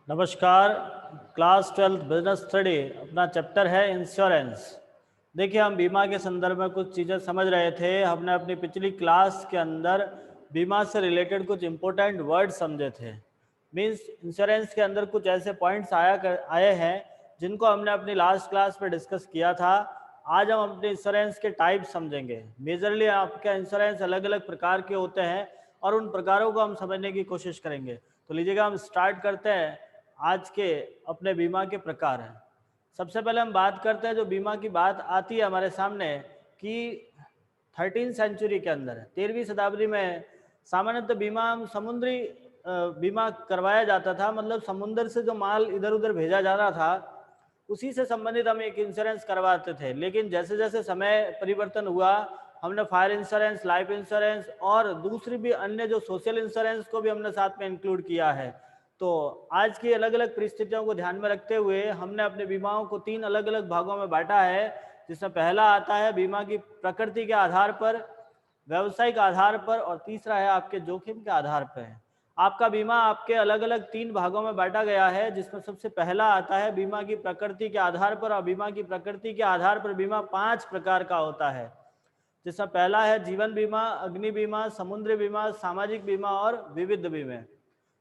नमस्कार। Class 12 business study अपना chapter है इंश्योरेंस। देखिए, हम बीमा के संदर्भ में कुछ चीज़ें समझ रहे थे। हमने अपनी पिछली क्लास के अंदर बीमा से रिलेटेड कुछ इंपॉर्टेंट वर्ड समझे थे। मीन्स इंश्योरेंस के अंदर कुछ ऐसे पॉइंट्स आए हैं जिनको हमने अपनी लास्ट क्लास में डिस्कस किया था। आज हम अपने इंश्योरेंस के टाइप समझेंगे। मेजरली आपके इंश्योरेंस अलग अलग प्रकार के होते हैं और उन प्रकारों को हम समझने की कोशिश करेंगे। तो लीजिएगा, हम स्टार्ट करते हैं आज के अपने बीमा के प्रकार हैं। सबसे पहले हम बात करते हैं, जो बीमा की बात आती है हमारे सामने कि 13वीं सेंचुरी के अंदर 13वीं शताब्दी में सामान्यतः बीमा समुद्री बीमा करवाया जाता था। मतलब समुद्र से जो माल इधर उधर भेजा जा रहा था उसी से संबंधित हम एक इंश्योरेंस करवाते थे। लेकिन जैसे जैसे समय परिवर्तन हुआ, हमने फायर इंश्योरेंस, लाइफ इंश्योरेंस और दूसरी भी अन्य जो सोशल इंश्योरेंस को भी हमने साथ में इंक्लूड किया है। तो आज की अलग अलग परिस्थितियों को ध्यान में रखते हुए हमने अपने बीमाओं को 3 अलग अलग भागों में बांटा है, जिसमें पहला आता है बीमा की प्रकृति के आधार पर, व्यवसायिक आधार पर, और तीसरा है आपके जोखिम के आधार पर। आपका बीमा आपके अलग अलग 3 भागों में बांटा गया है, जिसमें सबसे पहला आता है बीमा की प्रकृति के आधार पर। और बीमा की प्रकृति के आधार पर बीमा 5 प्रकार का होता है, जिसमें पहला है जीवन बीमा, अग्नि बीमा, समुद्री बीमा, सामाजिक बीमा और विविध बीमे।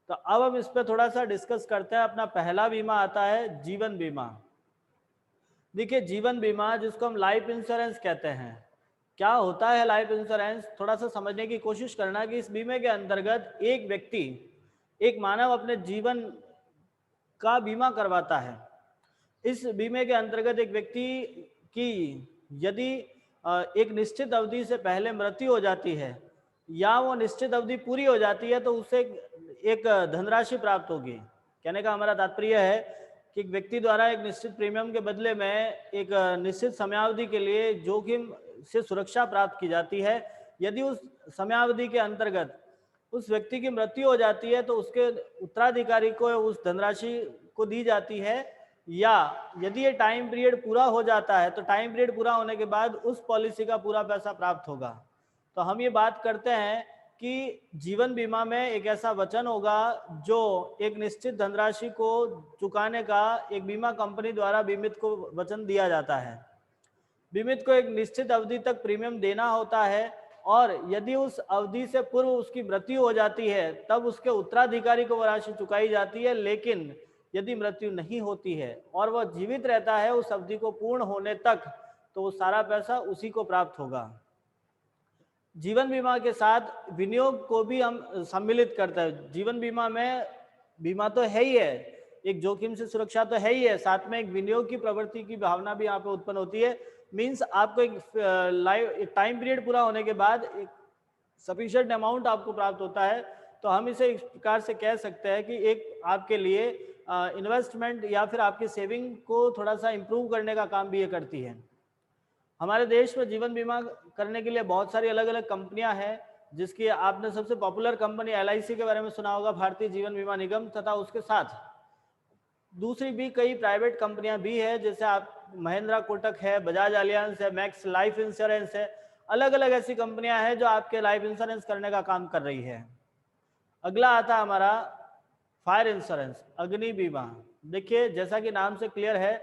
तो अब हम इस पर थोड़ा सा डिस्कस करते हैं। अपना पहला बीमा आता है जीवन बीमा। देखिए, जीवन बीमा जिसको हम लाइफ इंश्योरेंस कहते हैं, क्या होता है लाइफ इंश्योरेंस, थोड़ा सा समझने की कोशिश करना कि इस बीमे के अंतर्गत एक व्यक्ति, एक मानव अपने जीवन का बीमा करवाता है। इस बीमे के अंतर्गत एक व्यक्ति की यदि एक निश्चित अवधि से पहले मृत्यु हो जाती है या वो निश्चित अवधि पूरी हो जाती है तो उसे एक धनराशि प्राप्त होगी। कहने का हमारा तात्पर्य है कि एक व्यक्ति द्वारा एक निश्चित प्रीमियम के बदले में एक निश्चित समयावधि के लिए जोखिम से सुरक्षा प्राप्त की जाती है। यदि उस समयावधि के अंतर्गत उस व्यक्ति की मृत्यु हो जाती है तो उसके उत्तराधिकारी को उस धनराशि को दी जाती है, या यदि ये टाइम पीरियड पूरा हो जाता है तो टाइम पीरियड पूरा होने के बाद उस पॉलिसी का पूरा पैसा प्राप्त होगा। तो हम ये बात करते हैं कि जीवन बीमा में एक ऐसा वचन होगा जो एक निश्चित धनराशि को चुकाने का एक बीमा कंपनी द्वारा बीमित को वचन दिया जाता है। बीमित को एक निश्चित अवधि तक प्रीमियम देना होता है, और यदि उस अवधि से पूर्व उसकी मृत्यु हो जाती है तब उसके उत्तराधिकारी को वह राशि चुकाई जाती है। लेकिन यदि मृत्यु नहीं होती है और वह जीवित रहता है उस अवधि को पूर्ण होने तक, तो वो सारा पैसा उसी को प्राप्त होगा। जीवन बीमा के साथ विनियोग को भी हम सम्मिलित करते हैं। जीवन बीमा में बीमा तो है ही है, एक जोखिम से सुरक्षा तो है ही है, साथ में एक विनियोग की प्रवृत्ति की भावना भी यहाँ पे उत्पन्न होती है। मीन्स आपको एक टाइम पीरियड पूरा होने के बाद एक सफिशिएंट अमाउंट आपको प्राप्त होता है। तो हम इसे इस प्रकार से कह सकते हैं कि एक आपके लिए इन्वेस्टमेंट या फिर आपकी सेविंग को थोड़ा सा इम्प्रूव करने का काम भी ये करती है। हमारे देश में जीवन बीमा करने के लिए बहुत सारी अलग अलग कंपनियां हैं, जिसकी आपने सबसे पॉपुलर कंपनी LIC के बारे में सुना होगा, भारतीय जीवन बीमा निगम, तथा उसके साथ दूसरी भी कई प्राइवेट कंपनियां भी है, जैसे आप महिंद्रा कोटक है, बजाज अलियांस है, मैक्स लाइफ इंश्योरेंस है। अलग अलग ऐसी कंपनियां हैं जो आपके लाइफ इंश्योरेंस करने का काम कर रही है। अगला आता है हमारा फायर इंश्योरेंस, अग्नि बीमा। देखिए, जैसा कि नाम से क्लियर है,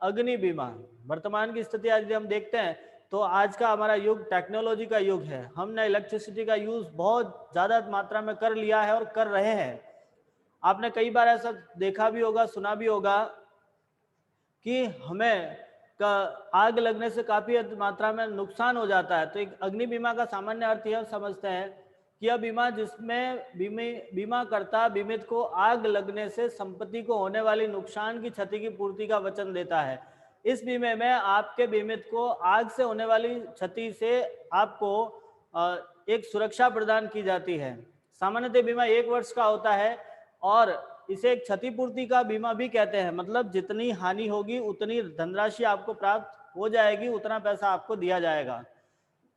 अग्नि बीमा। वर्तमान की स्थिति यदि हम देखते हैं तो आज का हमारा युग टेक्नोलॉजी का युग है। हमने इलेक्ट्रिसिटी का यूज बहुत ज़्यादा मात्रा में कर लिया है और कर रहे हैं। आपने कई बार ऐसा देखा भी होगा, सुना भी होगा कि हमें आग लगने से काफ़ी मात्रा में नुकसान हो जाता है। तो एक अग्नि बीमा का सामान्य अर्थ यह समझते हैं कि यह बीमा जिसमें बीमा करता बीमित को आग लगने से संपत्ति को होने वाली नुकसान की क्षति की पूर्ति का वचन देता है। इस बीमे में आपके बीमित को आग से होने वाली क्षति से आपको एक सुरक्षा प्रदान की जाती है। सामान्यतः बीमा 1 वर्ष का होता है और इसे एक क्षतिपूर्ति का बीमा भी कहते हैं। मतलब जितनी हानि होगी उतनी धनराशि आपको प्राप्त हो जाएगी, उतना पैसा आपको दिया जाएगा।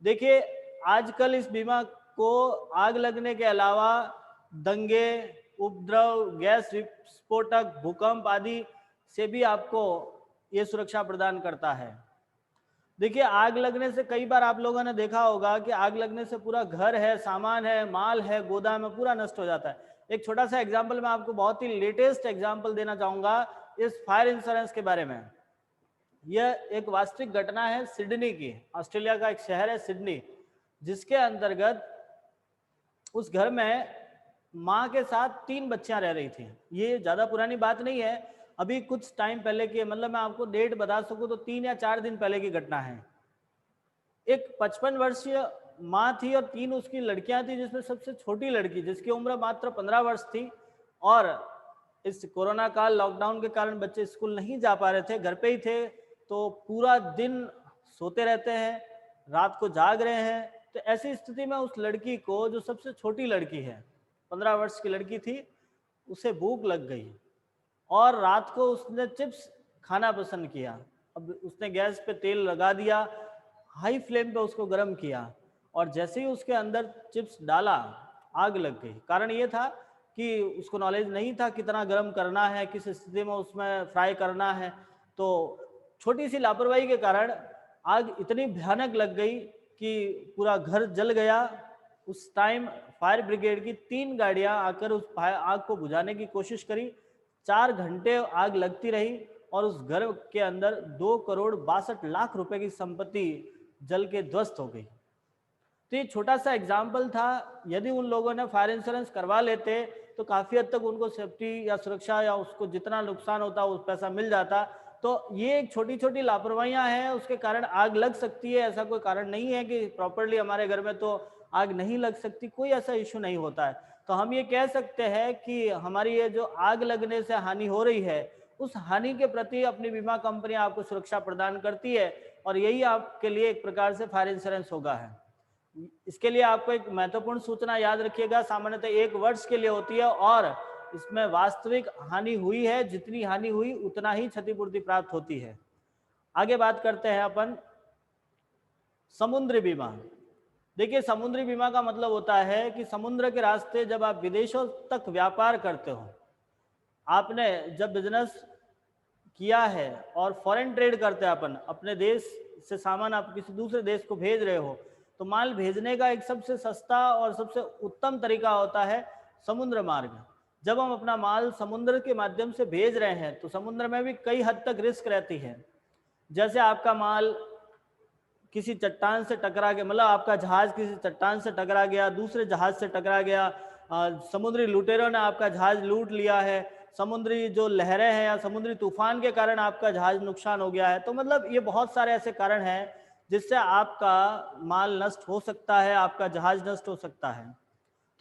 देखिए, आजकल इस बीमा को आग लगने के अलावा दंगे, उपद्रव, गैस विस्फोटक, भूकंप आदि से भी आपको ये सुरक्षा प्रदान करता है। देखिए, आग लगने से कई बार आप लोगों ने देखा होगा कि आग लगने से पूरा घर है, सामान है, माल है, गोदाम है, पूरा नष्ट हो जाता है। एक छोटा सा एग्जाम्पल मैं आपको बहुत ही लेटेस्ट एग्जाम्पल देना चाहूंगा इस फायर इंश्योरेंस के बारे में। यह एक वास्तविक घटना है सिडनी की, ऑस्ट्रेलिया का एक शहर है सिडनी, जिसके अंतर्गत उस घर में माँ के साथ 3 बच्चियां रह रही थी। ये ज़्यादा पुरानी बात नहीं है, अभी कुछ टाइम पहले की, मतलब मैं आपको डेट बता सकूं तो 3 या 4 दिन पहले की घटना है। एक 55 वर्षीय माँ थी और 3 उसकी लड़कियां थी, जिसमें सबसे छोटी लड़की जिसकी उम्र मात्र 15 वर्ष थी, और इस कोरोना काल लॉकडाउन के कारण बच्चे स्कूल नहीं जा पा रहे थे, घर पे ही थे, तो पूरा दिन सोते रहते हैं, रात को जाग रहे हैं। तो ऐसी स्थिति में उस लड़की को, जो सबसे छोटी लड़की है, 15 वर्ष की लड़की थी, उसे भूख लग गई और रात को उसने चिप्स खाना पसंद किया। अब उसने गैस पे तेल लगा दिया, हाई फ्लेम पे उसको गर्म किया, और जैसे ही उसके अंदर चिप्स डाला आग लग गई। कारण ये था कि उसको नॉलेज नहीं था कितना गर्म करना है, किस स्थिति में उसमें फ्राई करना है, तो छोटी सी लापरवाही के कारण आग इतनी भयानक लग गई कि पूरा घर जल गया। उस टाइम फायर ब्रिगेड की 3 गाड़ियां आकर उस आग को बुझाने की कोशिश करी। 4 घंटे आग लगती रही और उस घर के अंदर 2,62,00,000 रुपए की संपत्ति जल के ध्वस्त हो गई। तो ये छोटा सा एग्जाम्पल था। यदि उन लोगों ने फायर इंश्योरेंस करवा लेते तो काफ़ी हद तक उनको सेफ्टी या सुरक्षा या उसको जितना नुकसान होता उस पैसा मिल जाता। तो ये एक छोटी छोटी लापरवाहियां हैं, उसके कारण आग लग सकती है। ऐसा कोई कारण नहीं है कि प्रॉपरली हमारे घर में तो आग नहीं लग सकती, कोई ऐसा इशू नहीं होता है। तो हम ये कह सकते हैं कि हमारी ये जो आग लगने से हानि हो रही है, उस हानि के प्रति अपनी बीमा कंपनी आपको सुरक्षा प्रदान करती है, और यही आपके लिए एक प्रकार से फायर इंश्योरेंस होगा है। इसके लिए आपको एक महत्वपूर्ण सूचना याद रखिएगा, सामान्यतः 1 वर्ष के लिए होती है और इसमें वास्तविक हानि हुई है, जितनी हानि हुई उतना ही क्षतिपूर्ति प्राप्त होती है। आगे बात करते हैं अपन समुद्री बीमा। देखिए, समुद्री बीमा का मतलब होता है कि समुद्र के रास्ते जब आप विदेशों तक व्यापार करते हो, आपने जब बिजनेस किया है और फॉरेन ट्रेड करते हैं, अपन अपने देश से सामान आप किसी दूसरे देश को भेज रहे हो, तो माल भेजने का एक सबसे सस्ता और सबसे उत्तम तरीका होता है समुद्र मार्ग। जब हम अपना माल समुद्र के माध्यम से भेज रहे हैं तो समुद्र में भी कई हद तक रिस्क रहती है। जैसे आपका माल किसी चट्टान से टकरा गया, मतलब आपका जहाज किसी चट्टान से टकरा गया, दूसरे जहाज से टकरा गया, समुद्री लुटेरों ने आपका जहाज लूट लिया है, समुद्री जो लहरें हैं या समुद्री तूफान के कारण आपका जहाज नुकसान हो गया है। तो मतलब ये बहुत सारे ऐसे कारण हैं जिससे आपका माल नष्ट हो सकता है, आपका जहाज नष्ट हो सकता है।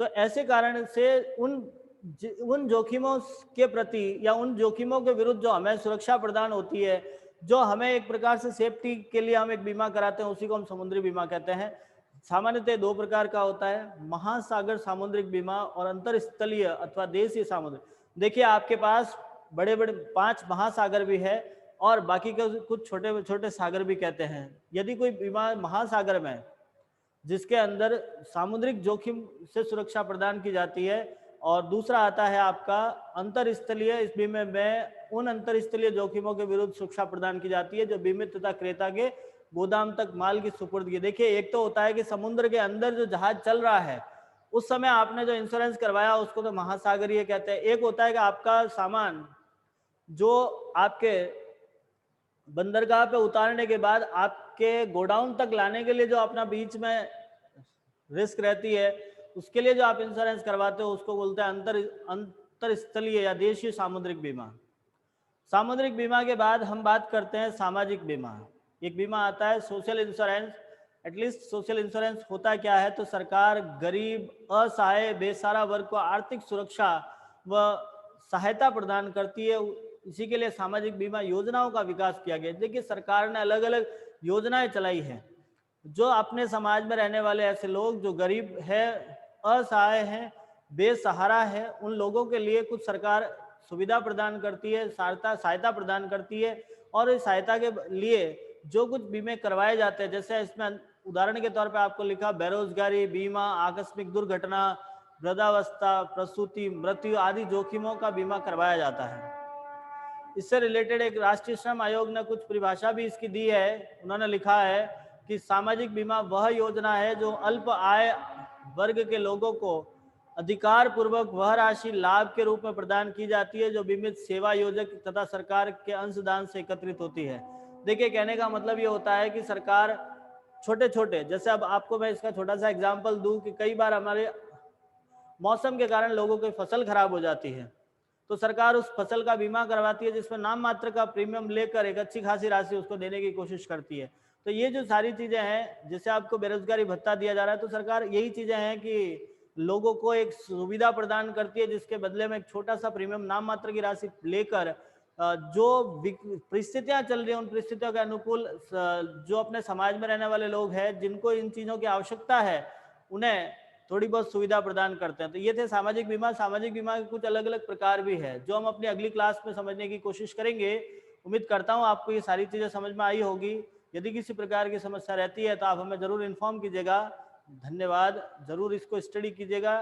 तो ऐसे कारण से उन जोखिमों के प्रति या उन जोखिमों के विरुद्ध जो हमें सुरक्षा प्रदान होती है, जो हमें एक प्रकार से सेफ्टी के लिए हम एक बीमा कराते हैं, उसी को हम समुद्री बीमा कहते हैं। सामान्यतः 2 प्रकार का होता है, महासागर सामुद्रिक बीमा और अंतरस्थलीय अथवा देशीय सामुद्रिक। देखिए, आपके पास बड़े बड़े 5 महासागर भी है और बाकी के कुछ छोटे छोटे सागर भी कहते हैं। यदि कोई बीमा महासागर में जिसके अंदर सामुद्रिक जोखिम से सुरक्षा प्रदान की जाती है, और दूसरा आता है आपका अंतरस्थलीय, इस बीमे में उन अंतरस्थलीय जोखिमों के विरुद्ध सुरक्षा प्रदान की जाती है जो बीमित तथा क्रेता के गोदाम तक माल की सुपुर्दगी। देखिए, एक तो होता है कि समुद्र के अंदर जो जहाज चल रहा है उस समय आपने जो इंश्योरेंस करवाया उसको तो महासागरीय कहते हैं। एक होता है कि आपका सामान जो आपके बंदरगाह पे उतारने के बाद आपके गोडाउन तक लाने के लिए जो अपना बीच में रिस्क रहती है, उसके लिए जो आप इंश्योरेंस करवाते हो उसको बोलते हैं अंतरस्थलीय या देशीय सामुद्रिक बीमा। सामुद्रिक बीमा के बाद हम बात करते हैं सामाजिक बीमा। एक बीमा आता है social insurance. At least social insurance होता क्या है, तो सरकार गरीब, असहाय, बेसहारा वर्ग को आर्थिक सुरक्षा व सहायता प्रदान करती है। इसी के लिए सामाजिक बीमा योजनाओं का विकास किया गया। देखिए, सरकार ने अलग अलग योजनाएं चलाई हैं जो अपने समाज में रहने वाले ऐसे लोग जो गरीब है, असहाय हैं, बेसहारा है, उन लोगों के लिए कुछ सरकार सुविधा प्रदान करती है, सहायता प्रदान करती है। और इस सहायता के लिए जो कुछ बीमे करवाए जाते हैं, जैसे इसमें उदाहरण के तौर पे आपको लिखा बेरोजगारी बीमा, आकस्मिक दुर्घटना, वृद्धावस्था, प्रसूति, मृत्यु आदि जोखिमों का बीमा करवाया जाता है। इससे रिलेटेड एक राष्ट्रीय श्रम आयोग ने कुछ परिभाषा भी इसकी दी है। उन्होंने लिखा है कि सामाजिक बीमा वह योजना है जो अल्प आय वर्ग के लोगों को अधिकार पूर्वक वह राशि लाभ के रूप में प्रदान की जाती है जो बीमित सेवा योजक तथा सरकार के अंशदान से एकत्रित होती है। देखिए, कहने का मतलब ये होता है कि सरकार छोटे छोटे, जैसे अब आपको मैं इसका छोटा सा एग्जांपल दूं कि कई बार हमारे मौसम के कारण लोगों की फसल खराब हो जाती है, तो सरकार उस फसल का बीमा करवाती है जिसमें नाम मात्र का प्रीमियम लेकर एक अच्छी खासी राशि उसको देने की कोशिश करती है। तो ये जो सारी चीजें हैं, जैसे आपको बेरोजगारी भत्ता दिया जा रहा है, तो सरकार यही चीजें हैं कि लोगों को एक सुविधा प्रदान करती है जिसके बदले में एक छोटा सा प्रीमियम नाम मात्र की राशि लेकर जो परिस्थितियां चल रही हैं उन परिस्थितियों के अनुकूल जो अपने समाज में रहने वाले लोग हैं जिनको इन चीजों की आवश्यकता है, उन्हें थोड़ी बहुत सुविधा प्रदान करते हैं। तो ये थे सामाजिक बीमा। सामाजिक बीमा के कुछ अलग अलग प्रकार भी है जो हम अपनी अगली क्लास में समझने की कोशिश करेंगे। उम्मीद करता हूँ आपको ये सारी चीजें समझ में आई होगी। यदि किसी प्रकार की समस्या रहती है तो आप हमें जरूर इन्फॉर्म कीजिएगा। धन्यवाद, जरूर इसको स्टडी कीजिएगा।